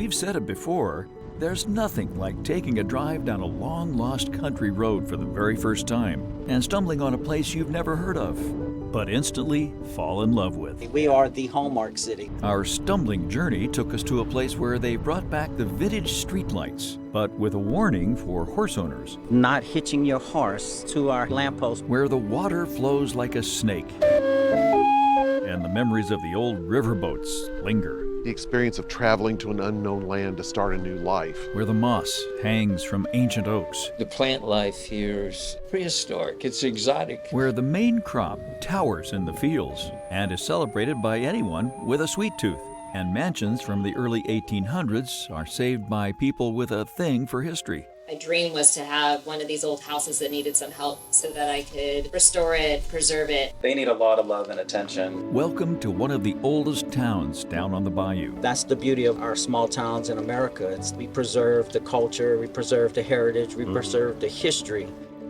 We've said it before, there's nothing like taking a drive down a long-lost country road for the very first time and stumbling on a place you've never heard of, but instantly fall in love with. We are the hallmark city. Our stumbling journey took us to a place where they brought back the vintage streetlights, but with a warning for horse owners. Not hitching your horse to our lamppost. Where the water flows like a snake, and the memories of the old riverboats linger. The experience of traveling to an unknown land to start a new life. Where the moss hangs from ancient oaks. The plant life here is prehistoric. It's exotic. Where the main crop towers in the fields and is celebrated by anyone with a sweet tooth. And mansions from the early 1800s are saved by people with a thing for history. My dream was to have one of these old houses that needed some help so that I could restore it, preserve it. They need a lot of love and attention. Welcome to one of the oldest towns down on the bayou. That's the beauty of our small towns in America. We preserve the culture, we preserve the heritage, we preserve the history.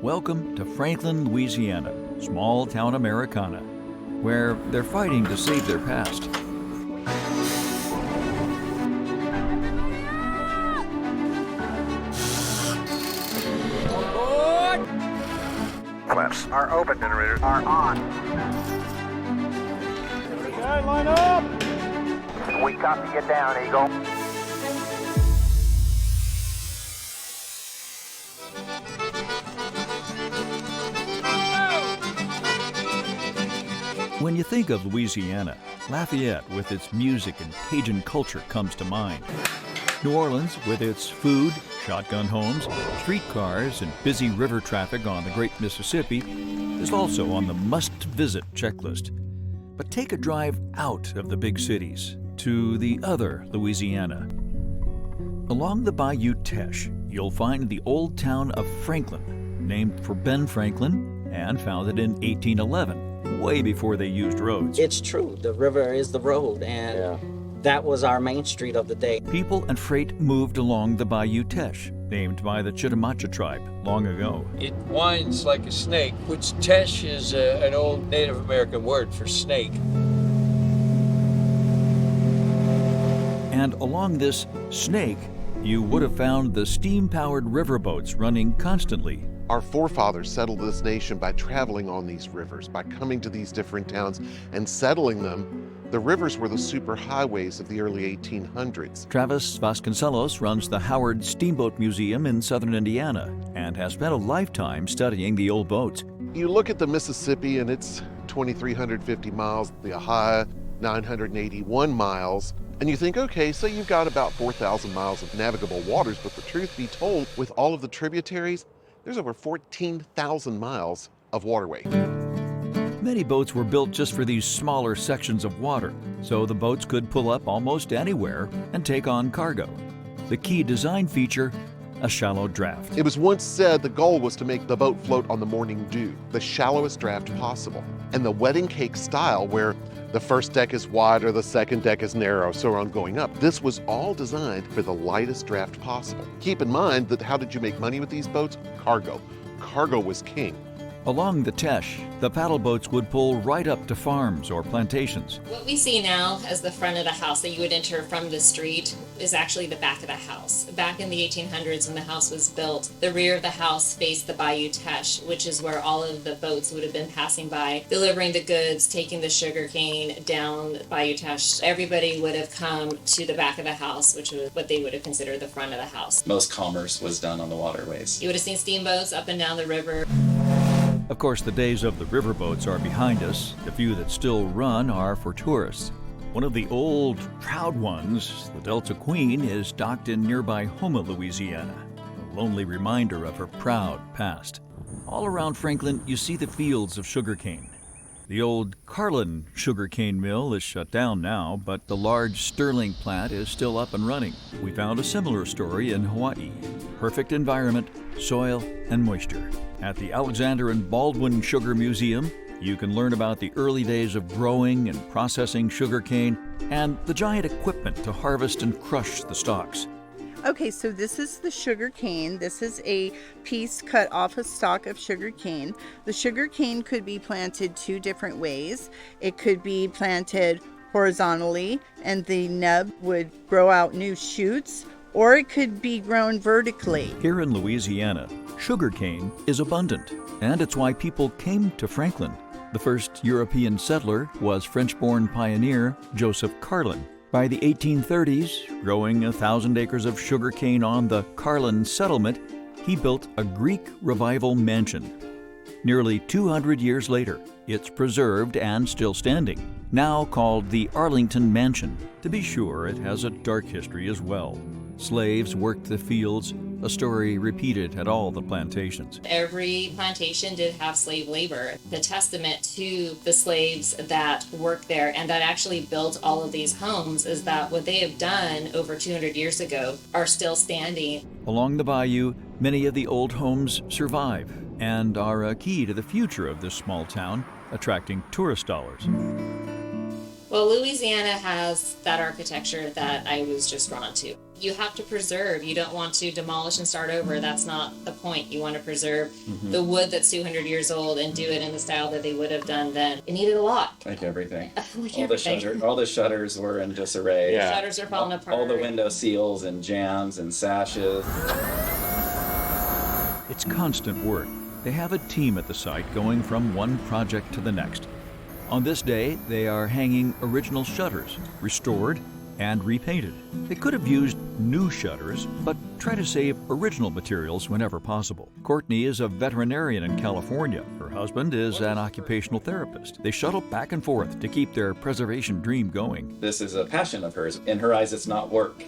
Welcome to Franklin, Louisiana, small town Americana, where they're fighting to save their past. Our open generators are on. Okay, line up! We copy you down, Eagle. When you think of Louisiana, Lafayette with its music and Cajun culture comes to mind. New Orleans with its food, shotgun homes, streetcars, and busy river traffic on the Great Mississippi is also on the must-visit checklist. But take a drive out of the big cities to the other Louisiana. Along the Bayou Teche, you'll find the old town of Franklin, named for Ben Franklin and founded in 1811, way before they used roads. It's true, the river is the road, and that was our main street of the day. People and freight moved along the Bayou Teche, named by the Chitimacha tribe long ago. It winds like a snake, which tesh is an old Native American word for snake. And along this snake, you would have found the steam-powered riverboats running constantly. Our forefathers settled this nation by traveling on these rivers, by coming to these different towns and settling them. The rivers were the superhighways of the early 1800s. Travis Vasconcelos runs the Howard Steamboat Museum in southern Indiana and has spent a lifetime studying the old boats. You look at the Mississippi and it's 2,350 miles, the Ohio 981 miles, and you think, okay, so you've got about 4,000 miles of navigable waters, but the truth be told, with all of the tributaries, there's over 14,000 miles of waterway. Many boats were built just for these smaller sections of water, so the boats could pull up almost anywhere and take on cargo. The key design feature, a shallow draft. It was once said the goal was to make the boat float on the morning dew, the shallowest draft possible. And the wedding cake style, where the first deck is wider, the second deck is narrow, so on going up. This was all designed for the lightest draft possible. Keep in mind that how did you make money with these boats? Cargo. Cargo was king. Along the Teche, the paddle boats would pull right up to farms or plantations. What we see now as the front of the house that you would enter from the street is actually the back of the house. Back in the 1800s when the house was built, the rear of the house faced the Bayou Teche, which is where all of the boats would have been passing by, delivering the goods, taking the sugar cane down Bayou Teche. Everybody would have come to the back of the house, which was what they would have considered the front of the house. Most commerce was done on the waterways. You would have seen steamboats up and down the river. Of course, the days of the riverboats are behind us. The few that still run are for tourists. One of the old, proud ones, the Delta Queen, is docked in nearby Houma, Louisiana, a lonely reminder of her proud past. All around Franklin, you see the fields of sugarcane. The old Carlin sugarcane mill is shut down now, but the large Sterling plant is still up and running. We found a similar story in Hawaii. Perfect environment, soil, and moisture. At the Alexander and Baldwin Sugar Museum, you can learn about the early days of growing and processing sugarcane and the giant equipment to harvest and crush the stalks. Okay, so this is the sugar cane. This is a piece cut off a stalk of sugar cane. The sugar cane could be planted two different ways. It could be planted horizontally, and the nub would grow out new shoots, or it could be grown vertically. Here in Louisiana, sugarcane is abundant, and it's why people came to Franklin. The first European settler was French-born pioneer Joseph Carlin. By the 1830s, growing 1,000 acres of sugarcane on the Carlin settlement, he built a Greek Revival mansion. Nearly 200 years later, it's preserved and still standing, now called the Arlington Mansion. To be sure, it has a dark history as well. Slaves worked the fields, a story repeated at all the plantations. Every plantation did have slave labor. The testament to the slaves that worked there and that actually built all of these homes is that what they have done over 200 years ago are still standing. Along the bayou, many of the old homes survive and are a key to the future of this small town, attracting tourist dollars. Well, Louisiana has that architecture that I was just drawn to. You have to preserve. You don't want to demolish and start over. That's not the point. You want to preserve the wood that's 200 years old and do it in the style that they would have done then. It needed a lot. Like everything. Like all everything. All the shutters were in disarray. The shutters are falling apart. All the window seals and jambs and sashes. It's constant work. They have a team at the site going from one project to the next. On this day, they are hanging original shutters, restored and repainted. They could have used new shutters, but try to save original materials whenever possible. Courtney is a veterinarian in California. Her husband is an occupational therapist. They shuttle back and forth to keep their preservation dream going. This is a passion of hers. In her eyes, it's not work.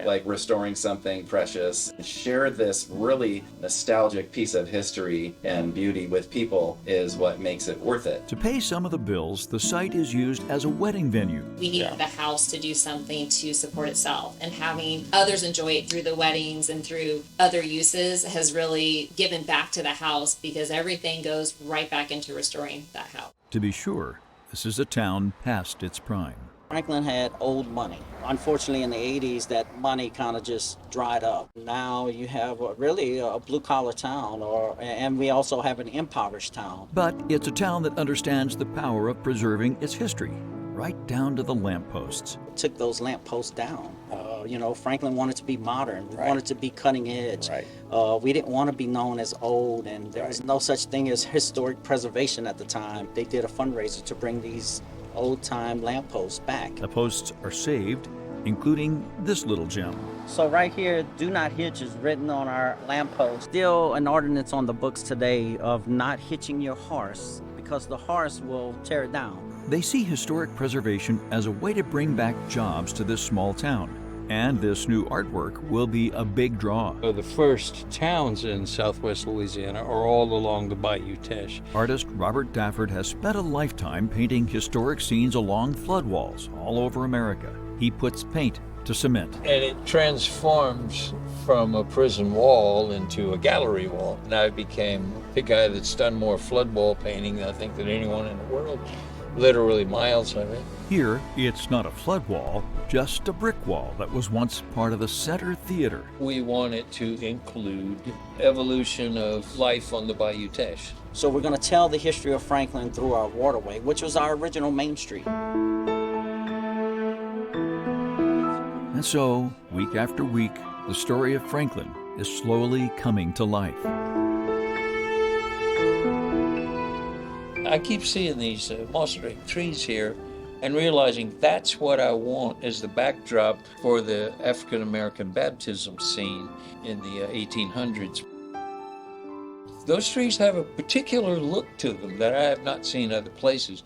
Like restoring something precious. Share this really nostalgic piece of history and beauty with people is what makes it worth it. To pay some of the bills, the site is used as a wedding venue. We needed the house to do something to support itself, and having others enjoy it through the weddings and through other uses has really given back to the house, because everything goes right back into restoring that house. To be sure, this is a town past its prime. Franklin had old money. Unfortunately, in the 80s, that money kind of just dried up. Now you have really a blue-collar town, and we also have an impoverished town. But it's a town that understands the power of preserving its history, right down to the lampposts. Took those lampposts down. Franklin wanted to be modern. We wanted to be cutting edge. We didn't want to be known as old, and there was no such thing as historic preservation at the time. They did a fundraiser to bring these old-time lampposts back. The posts are saved, including this little gem. So right here, do not hitch is written on our lamppost. Still an ordinance on the books today of not hitching your horse, because the horse will tear it down. They see historic preservation as a way to bring back jobs to this small town. And this new artwork will be a big draw. The first towns in southwest Louisiana are all along the Bayou Teche. Artist Robert Dafford has spent a lifetime painting historic scenes along floodwalls all over America. He puts paint to cement. And it transforms from a prison wall into a gallery wall. And I became the guy that's done more flood wall painting, I think, than anyone in the world. Literally miles of it. Here, it's not a flood wall, just a brick wall that was once part of the Center Theater. We wanted to include evolution of life on the Bayou Teche. So we're going to tell the history of Franklin through our waterway, which was our original main street. And so, week after week, the story of Franklin is slowly coming to life. I keep seeing these moss-draped trees here and realizing that's what I want as the backdrop for the African-American baptism scene in the 1800s. Those trees have a particular look to them that I have not seen other places.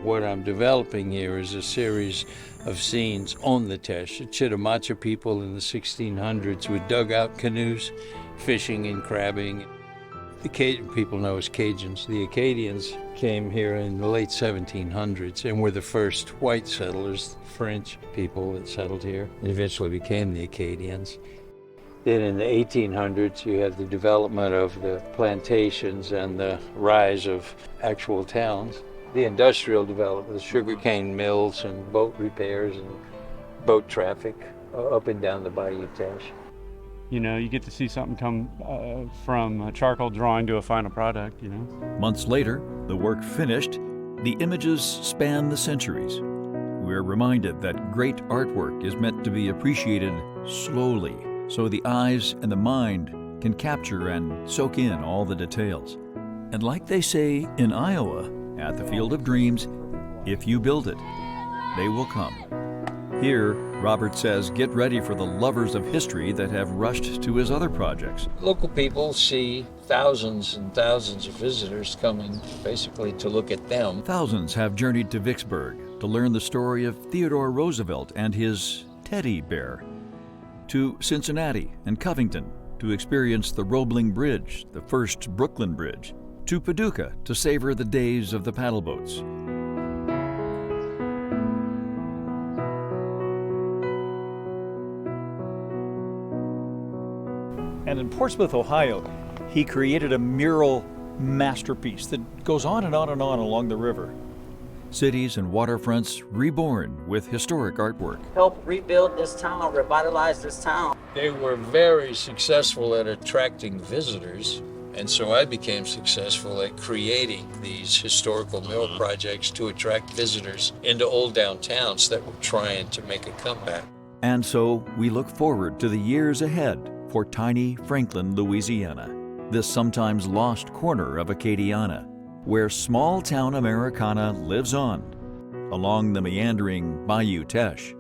What I'm developing here is a series of scenes on the Teche. The Chitimacha people in the 1600s with dugout canoes, fishing and crabbing. The Cajun people know as Cajuns. The Acadians came here in the late 1700s and were the first white settlers, French people that settled here, and eventually became the Acadians. Then in the 1800s, you have the development of the plantations and the rise of actual towns. The industrial development, the sugarcane mills and boat repairs and boat traffic up and down the Bayou Teche. You know, you get to see something come from a charcoal drawing to a final product, you know. Months later, the work finished, the images span the centuries, we're reminded that great artwork is meant to be appreciated slowly, so the eyes and the mind can capture and soak in all the details. And like they say in Iowa, at the Field of Dreams, if you build it, they will come. Here, Robert says, get ready for the lovers of history that have rushed to his other projects. Local people see thousands and thousands of visitors coming basically to look at them. Thousands have journeyed to Vicksburg to learn the story of Theodore Roosevelt and his teddy bear, to Cincinnati and Covington to experience the Roebling Bridge, the first Brooklyn Bridge, to Paducah to savor the days of the paddle boats. And in Portsmouth, Ohio, he created a mural masterpiece that goes on and on and on along the river. Cities and waterfronts reborn with historic artwork. Help rebuild this town, revitalize this town. They were very successful at attracting visitors, and so I became successful at creating these historical mural projects to attract visitors into old downtowns that were trying to make a comeback. And so we look forward to the years ahead for tiny Franklin, Louisiana, this sometimes lost corner of Acadiana, where small-town Americana lives on, along the meandering Bayou Teche.